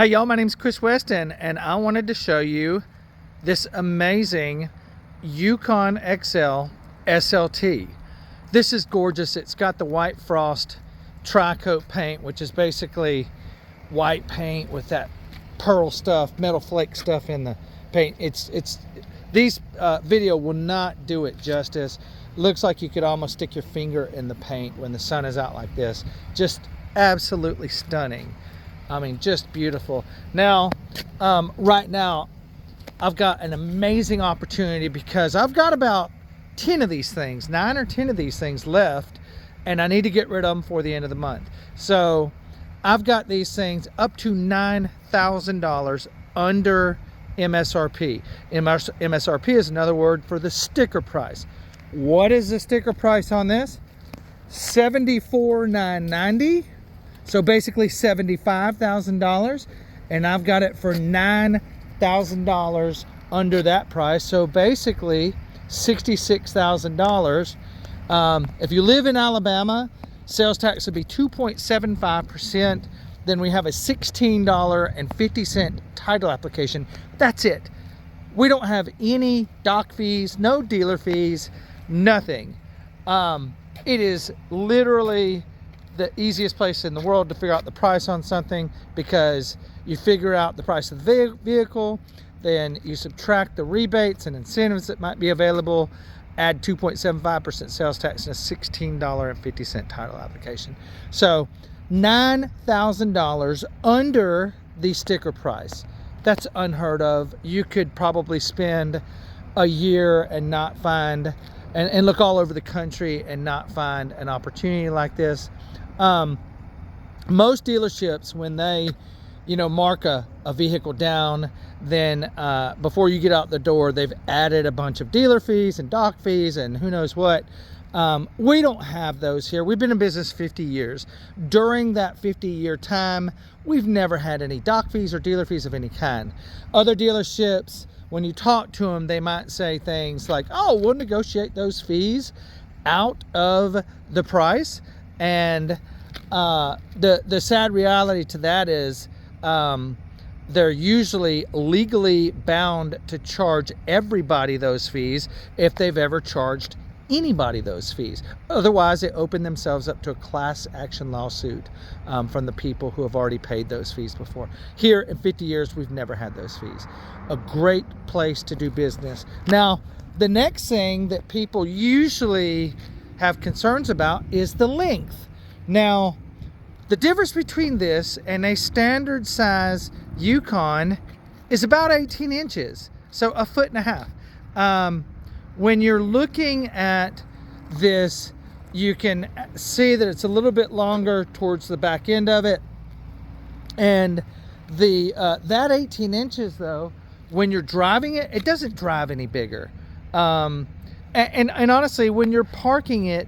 Hey y'all, my name's Chris Weston, and I wanted to show you this amazing Yukon XL SLT. This is gorgeous. It's got the white frost tri-coat paint, which is basically white paint with that pearl stuff, metal flake stuff in the paint. These video will not do it justice. Looks like you could almost stick your finger in the paint when the sun is out like this. Just absolutely stunning. I mean, just beautiful. Now, right now, I've got an amazing opportunity because I've got about 10 of these things, 9 or 10 of these things left, and I need to get rid of them before the end of the month. So I've got these things up to $9,000 under MSRP. MSRP is another word for the sticker price. What is the sticker price on this? $74,990. So basically $75,000, and I've got it for $9,000 under that price. So basically $66,000. If you live in Alabama, sales tax would be 2.75%. Then we have a $16.50 title application. That's it. We don't have any dock fees, no dealer fees, nothing. It is literally the easiest place in the world to figure out the price on something, because you figure out the price of the vehicle, then you subtract the rebates and incentives that might be available, add 2.75% sales tax and a $16.50 title application. So $9,000 under the sticker price. That's unheard of. You could probably spend a year and not find, and look all over the country and not find an opportunity like this. Most dealerships, when they, mark a vehicle down, then before you get out the door, they've added a bunch of dealer fees and dock fees and who knows what. We don't have those here. We've been in business 50 years. During that 50-year time, we've never had any dock fees or dealer fees of any kind. Other dealerships, when you talk to them, they might say things like, oh, we'll negotiate those fees out of the price. And the sad reality to that is they're usually legally bound to charge everybody those fees if they've ever charged anybody those fees. Otherwise, they open themselves up to a class action lawsuit from the people who have already paid those fees before. Here in 50 years, we've never had those fees. A great place to do business. Now, the next thing that people usually have concerns about is the length. Now, the difference between this and a standard size Yukon is about 18 inches, so 1.5 feet. When you're looking at this, you can see that it's a little bit longer towards the back end of it, and the that 18 inches though, when you're driving it, it doesn't drive any bigger. And honestly, when you're parking it,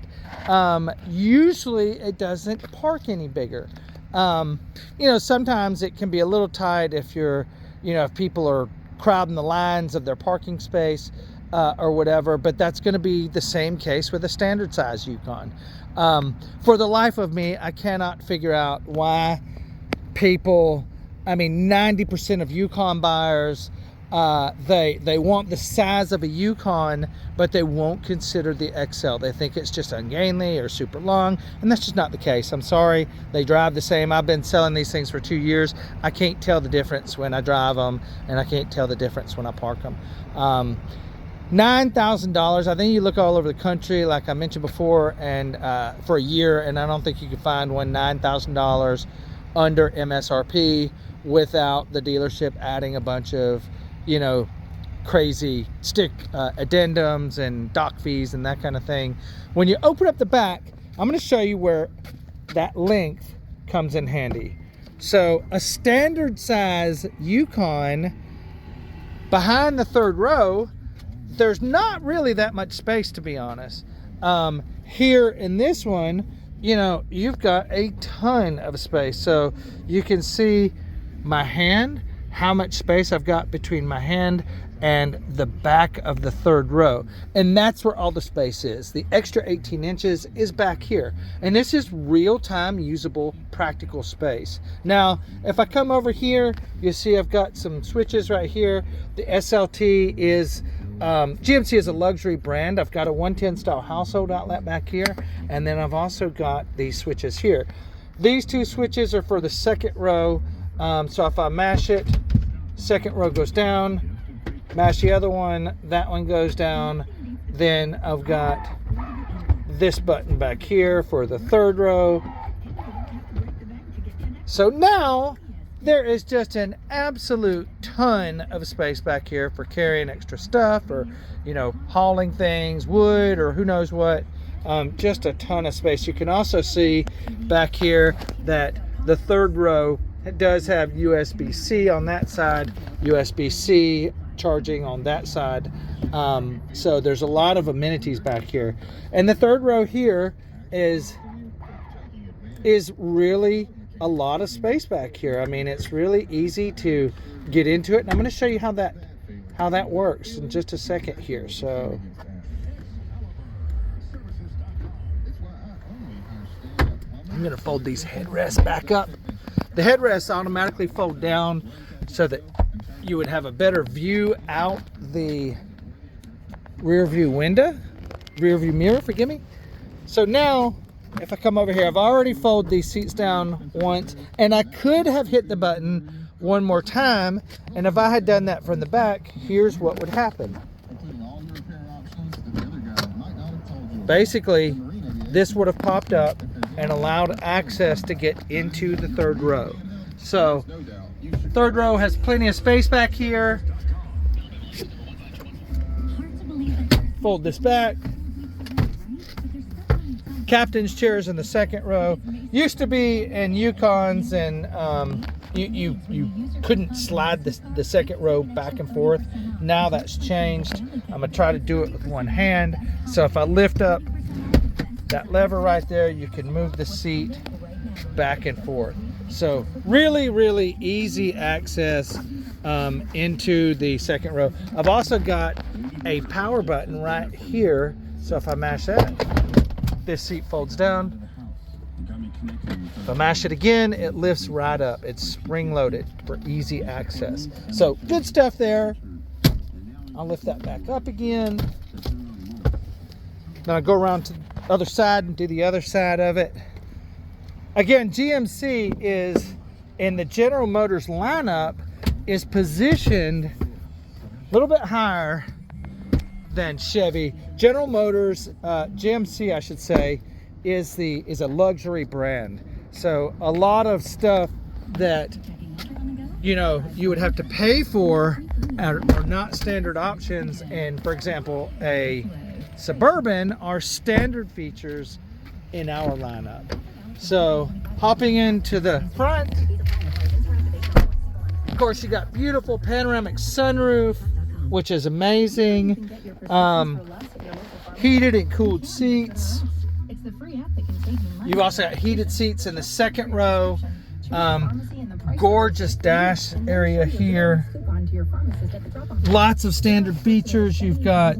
usually it doesn't park any bigger. Sometimes it can be a little tight if you're, if people are crowding the lines of their parking space or whatever, but that's going to be the same case with a standard size Yukon. For the life of me, I cannot figure out why people, 90% of Yukon buyers, they want the size of a Yukon, but they won't consider the XL. They think it's just ungainly or super long, and that's just not the case. I'm sorry, they drive the same. I've been selling these things for 2 years. I can't tell the difference when I drive them, and I can't tell the difference when I park them. $9,000, I think you look all over the country, like I mentioned before, and for a year, and I don't think you can find one $9,000 under MSRP without the dealership adding a bunch of crazy stick addendums and dock fees and that kind of thing. When you open up the back, I'm going to show you where that length comes in handy. So a standard size Yukon, behind the third row, there's not really that much space, to be honest. Here in this one, you've got a ton of space. So you can see my hand how much space I've got between my hand and the back of the third row. And that's where all the space is. The extra 18 inches is back here. And this is real-time usable practical space. Now, if I come over here, you see I've got some switches right here. The SLT is, GMC is a luxury brand. I've got a 110 style household outlet back here. And then I've also got these switches here. These two switches are for the second row. So if I mash it, second row goes down. Mash the other one, that one goes down. Then I've got this button back here for the third row. So now there is just an absolute ton of space back here for carrying extra stuff, or, you know, hauling things, wood, or who knows what. Just a ton of space. You can also see back here that the third row, it does have USB-C on that side, USB-C charging on that side. So there's a lot of amenities back here. And the third row here is really a lot of space back here. I mean, it's really easy to get into it. And I'm going to show you how that works in just a second here. So I'm going to fold these headrests back up. The headrests automatically fold down so that you would have a better view out the rear view mirror, forgive me. So now, if I come over here, I've already folded these seats down once, and I could have hit the button one more time, and if I had done that from the back, here's what would happen. Basically, this would have popped up and allowed access to get into the third row. So, third row has plenty of space back here. Fold this back. Captain's chairs in the second row. Used to be in Yukons, and you couldn't slide the second row back and forth. Now that's changed. I'm gonna try to do it with one hand. So if I lift up that lever right there, you can move the seat back and forth. So really easy access into the second row. I've also got a power button right here. So if I mash that, this seat folds down. If I mash it again, it lifts right up. It's spring loaded for easy access. So good stuff there. I'll lift that back up again. Then I go around to the other side and do the other side of it. Again, GMC is, in the General Motors lineup, is positioned a little bit higher than Chevy. General Motors, GMC I should say, is a luxury brand. So a lot of stuff that, you know, you would have to pay for are not standard options. And for example, a Suburban are standard features in our lineup. So hopping into the front, of course, you got beautiful panoramic sunroof, which is amazing. Heated and cooled seats. You've also got heated seats in the second row. Gorgeous dash area here. Lots of standard features. You've got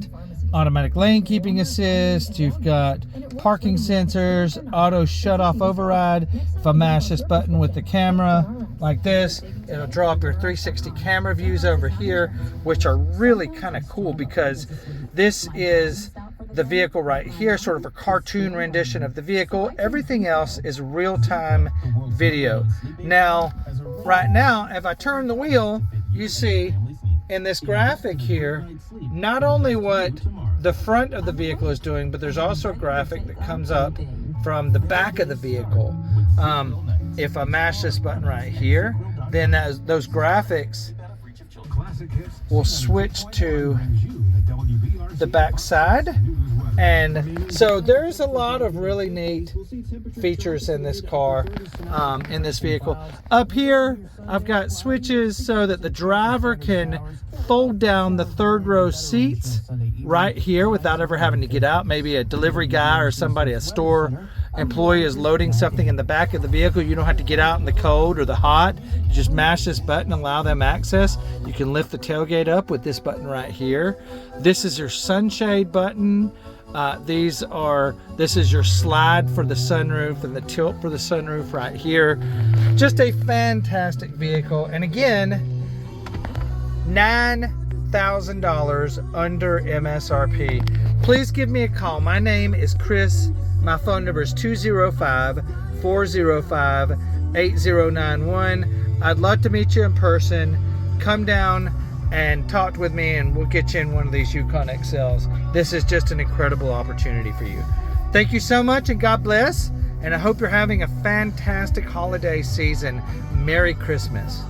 automatic lane keeping assist. You've got parking sensors, auto shut off override. If I mash this button with the camera like this, it'll draw up your 360 camera views over here, which are really kind of cool because this is the vehicle right here, sort of a cartoon rendition of the vehicle. Everything else is real-time video. Now, right now, if I turn the wheel, you see in this graphic here, not only what the front of the vehicle is doing, but there's also a graphic that comes up from the back of the vehicle. If I mash this button right here, then those graphics will switch to the back side. And so there's a lot of really neat features in this car, in this vehicle. Up here, I've got switches so that the driver can fold down the third row seats right here without ever having to get out. Maybe a delivery guy or somebody, a store employee is loading something in the back of the vehicle, you don't have to get out in the cold or the hot. You just mash this button, allow them access. You can lift the tailgate up with this button right here. This is your sunshade button. This is your slide for the sunroof and the tilt for the sunroof right here. Just a fantastic vehicle. And again, $9,000 under MSRP. Please give me a call. My name is Chris. My phone number is 205-405-8091. I'd love to meet you in person. Come down and talk with me and we'll get you in one of these Yukon XLs. This is just an incredible opportunity for you. Thank you so much and God bless. And I hope you're having a fantastic holiday season. Merry Christmas.